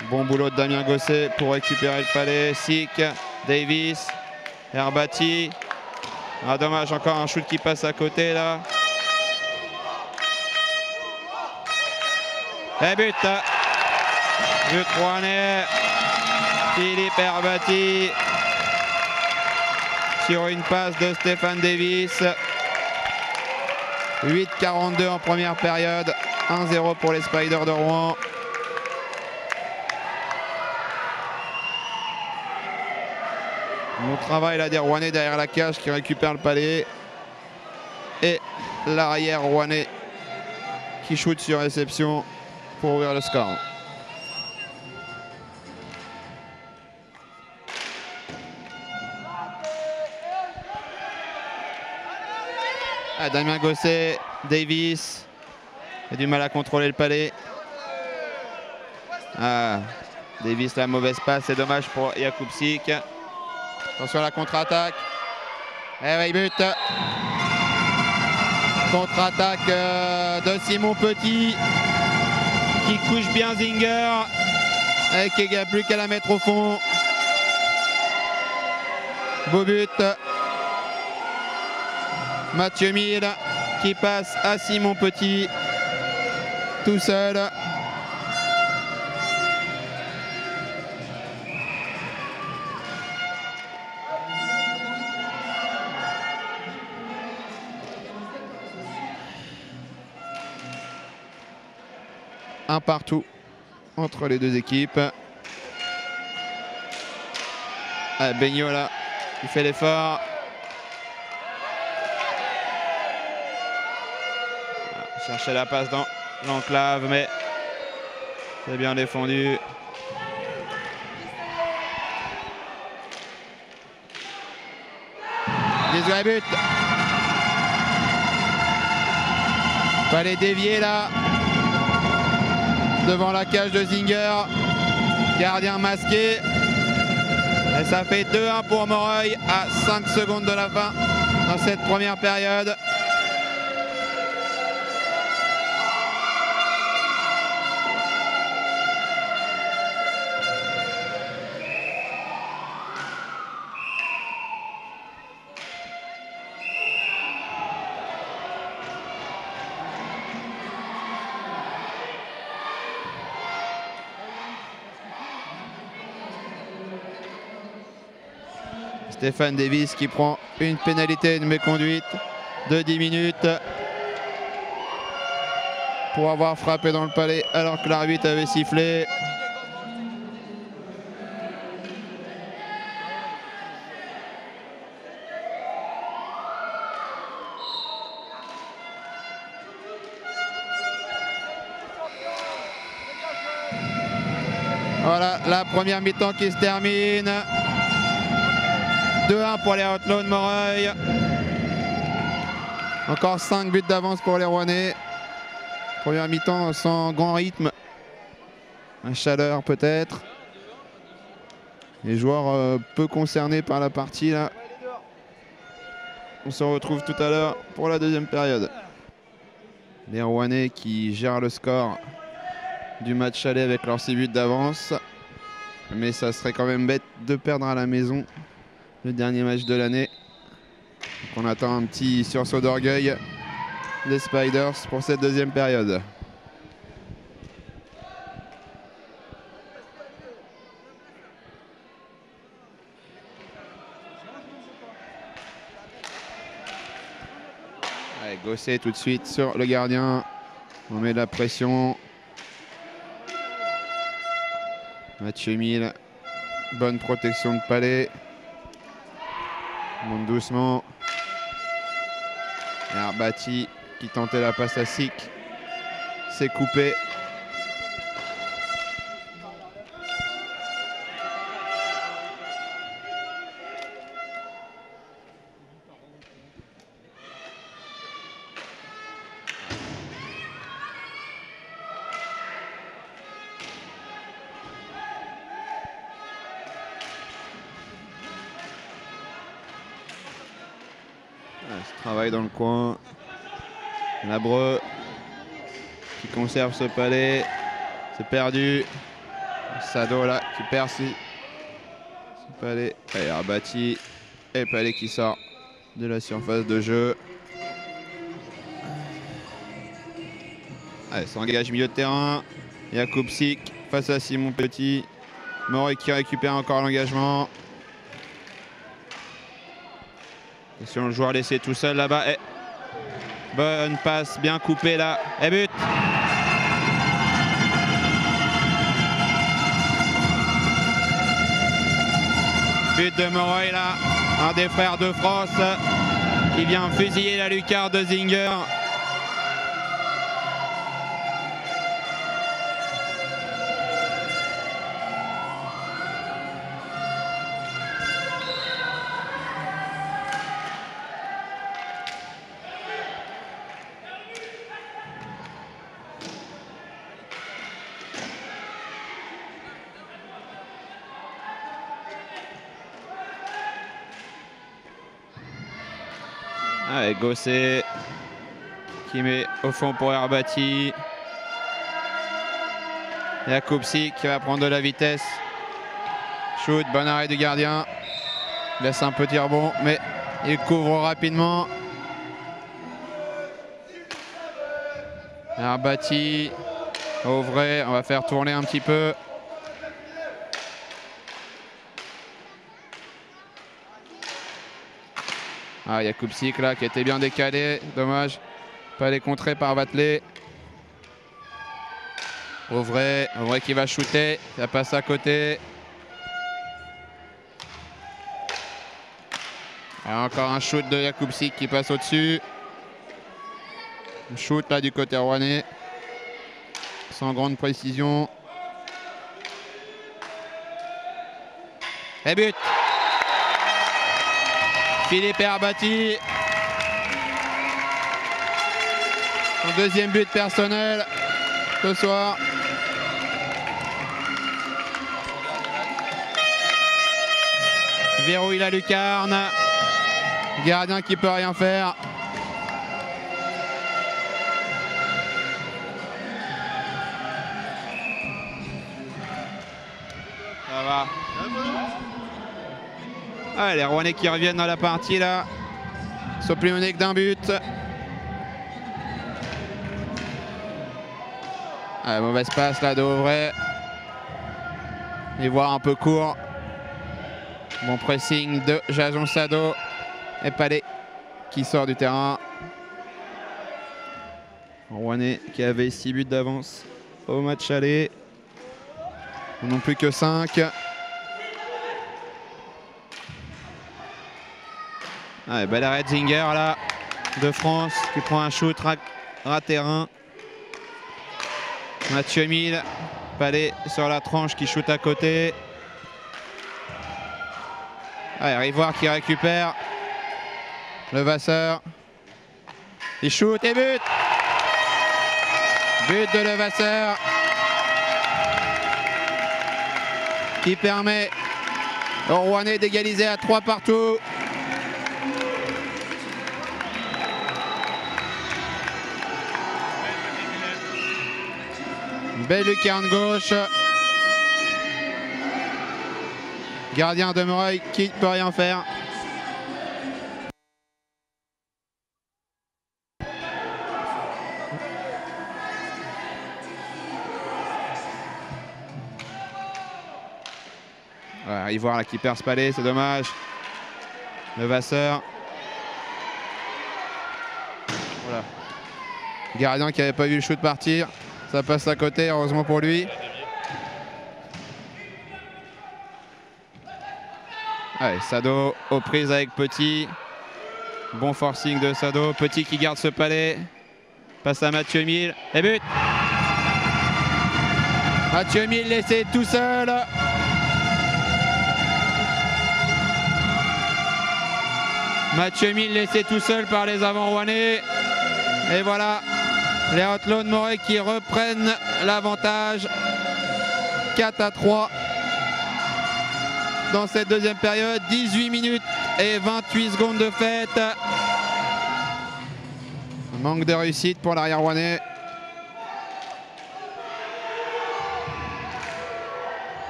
Bon boulot de Damien Gosset pour récupérer le palais. Sik, Davis, Herbati. Ah, dommage, encore un shoot qui passe à côté là. Et but du Rouennais, Philippe Herbati sur une passe de Stéphane Davis. 8-42 en première période, 1-0 pour les Spiders de Rouen. Bon travail là des Rouennais derrière la cage qui récupère le palais. Et l'arrière Rouennais qui shoot sur réception pour ouvrir le score. Ah, Damien Gosset, Davis a du mal à contrôler le palais. Ah, Davis la mauvaise passe, c'est dommage pour Jakub Sik. Attention à la contre-attaque. Et oui, but. Contre-attaque de Simon Petit qui couche bien Zinger et qui n'a plus qu'à la mettre au fond. Beau but. Mathieu Mille qui passe à Simon Petit tout seul. Un partout entre les deux équipes. Ah, Begnola qui fait l'effort. Chercher la passe dans l'enclave, mais c'est bien défendu. Deuxième but. Fallait dévier là. Devant la cage de Zinger. Gardien masqué. Et ça fait 2-1 pour Moreuil à 5 secondes de la fin dans cette première période. Stéphane Davis qui prend une pénalité de méconduite de 10 minutes pour avoir frappé dans le palais alors que l'arbitre avait sifflé. Voilà la première mi-temps qui se termine. 2-1 pour les Outlaws de Moreuil. Encore 5 buts d'avance pour les Rouennais. Première mi-temps sans grand rythme. Un chaleur peut-être. Les joueurs peu concernés par la partie là. On se retrouve tout à l'heure pour la deuxième période. Les Rouennais qui gèrent le score du match aller avec leurs 6 buts d'avance. Mais ça serait quand même bête de perdre à la maison. Le dernier match de l'année. On attend un petit sursaut d'orgueil des Spiders pour cette deuxième période. Allez, Gosset tout de suite sur le gardien. On met de la pression. Mathieu Mille. Bonne protection de palais. Monte doucement. Herbati qui tentait la passe à Sik. C'est coupé. Ce travail dans le coin. Labreux qui conserve ce palais. C'est perdu. Sado là qui perd si. Palais, allez, Arbati. Et Palais qui sort de la surface de jeu. Allez, ça engage milieu de terrain. Jakubczyk face à Simon Petit. Morey qui récupère encore l'engagement. Attention, le joueur laissé tout seul là-bas. Bonne passe, bien coupée là. Et but! But de Morey là, un des frères de France qui vient fusiller la lucarne de Zinger. Allez, Gosset qui met au fond pour Arbati. Jakubczyk qui va prendre de la vitesse. Shoot, bon arrêt du gardien. Il laisse un petit rebond, mais il couvre rapidement. Arbati au vrai, on va faire tourner un petit peu. Ah, Jakubczyk là qui était bien décalé, dommage. Pas les contrés par Watley. Au vrai qui va shooter, ça passe à côté. Alors encore un shoot de Jakubczyk qui passe au-dessus. Un shoot là du côté rouennais. Sans grande précision. Et but! Philippe Arbati. Son deuxième but personnel ce soir. Verrouille la lucarne. Gardien qui peut rien faire. Ça va. Ah, les Rouennais qui reviennent dans la partie là. Ils sont plus menés que d'un but. Ah, mauvaise passe là de Auvray. Les voir un peu court. Bon pressing de Jason Sado. Et Palais qui sort du terrain. Rouennais qui avait 6 buts d'avance au match aller. Non plus que 5. Ah, bel arrêt de Zinger là, de France, qui prend un shoot ras terrain. Mathieu Mille, Palais sur la tranche qui shoot à côté. Allez, Rivoire qui récupère. Levasseur. Il shoot et but. But de Levasseur. Qui permet aux Rouennais d'égaliser à 3 partout. Belle lucarne gauche. Gardien de Morey qui ne peut rien faire. Voilà, Ivoire là qui perd ce palais, c'est dommage. Levasseur. Voilà. Gardien qui n'avait pas vu le shoot partir. Ça passe à côté, heureusement pour lui. Allez, Sado aux prises avec Petit. Bon forcing de Sado. Petit qui garde ce palais. Passe à Mathieu Mille. Et but! Mathieu Mille laissé tout seul. Mathieu Mille laissé tout seul par les avants rouennais. Et voilà. Les Outlaws de Morey qui reprennent l'avantage. 4-3 dans cette deuxième période. 18 minutes et 28 secondes de fête. Manque de réussite pour l'arrière rouennais.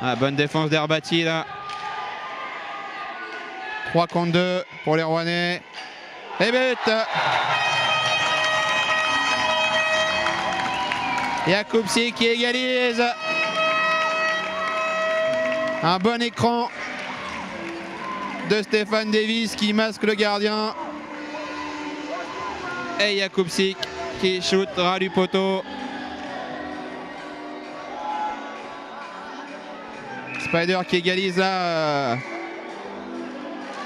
Ah, bonne défense d'Herbati là. 3 contre 2 pour les Rouennais. Et but. Jakubczyk qui égalise. Un bon écran de Stéphane Davis qui masque le gardien. Et Jakubczyk qui shoot ras du poteau. Spider qui égalise là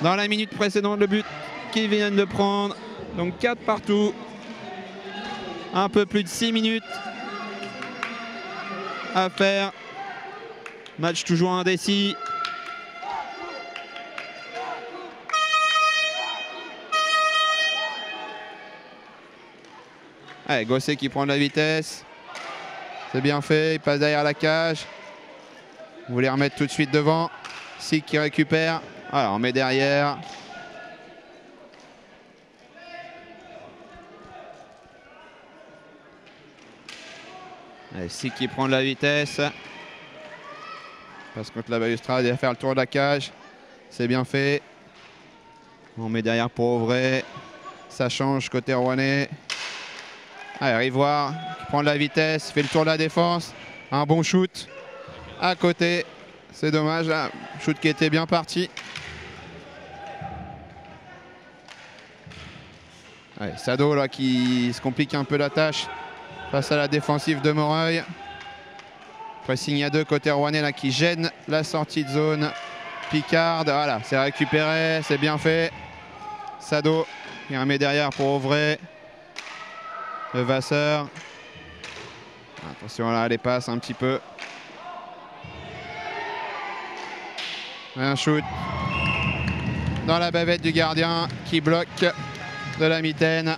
dans la minute précédente le but qu'ils viennent de prendre. Donc 4 partout. Un peu plus de 6 minutes à faire. Match toujours indécis. Allez, Gosset qui prend de la vitesse. C'est bien fait, il passe derrière la cage. Vous voulez remettre tout de suite devant. Sik qui récupère. Voilà, on met derrière. Allez, Sik qui prend de la vitesse. Passe contre la balustrade et à faire le tour de la cage. C'est bien fait. On met derrière pour Auvray. Ça change côté rouennais. Allez, Rivoire qui prend de la vitesse, fait le tour de la défense. Un bon shoot à côté. C'est dommage, là. Shoot qui était bien parti. Allez, Sado là, qui se complique un peu la tâche face à la défensive de Moreuil. Pressing à 2 côté rouennais là, qui gêne la sortie de zone. Picard, voilà, c'est récupéré, c'est bien fait. Sado qui remet derrière pour Auvray. Le Vasseur. Attention là, les passes un petit peu. Un shoot dans la bavette du gardien qui bloque de la mitaine.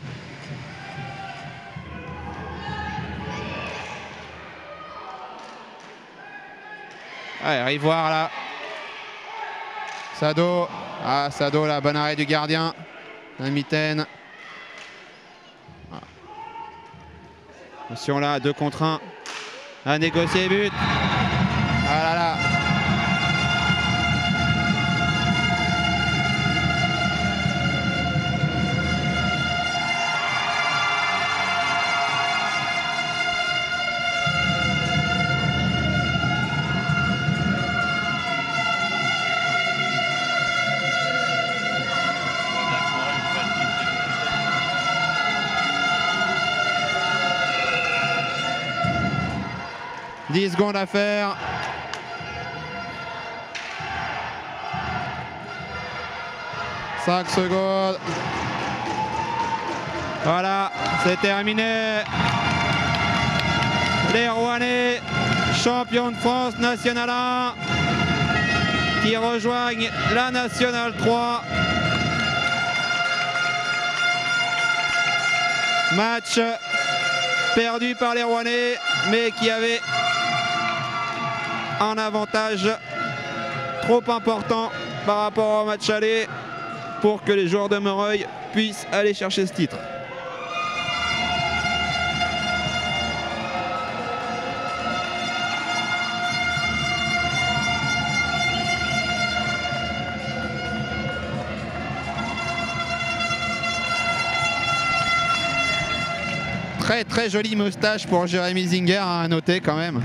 Allez, Rivoire là. Sado. Ah, Sado là, bon arrêt du gardien. La mitaine. Attention là, 2 contre 1. À négocier but. Ah là là. « 10 secondes à faire. » 5 secondes. Voilà, c'est terminé. Les Rouennais, champions de France National 1, qui rejoignent la National 3. Match perdu par les Rouennais, mais qui avait un avantage trop important par rapport au match aller pour que les joueurs de Moreuil puissent aller chercher ce titre. Très joli moustache pour Jérémy Zinger à noter quand même.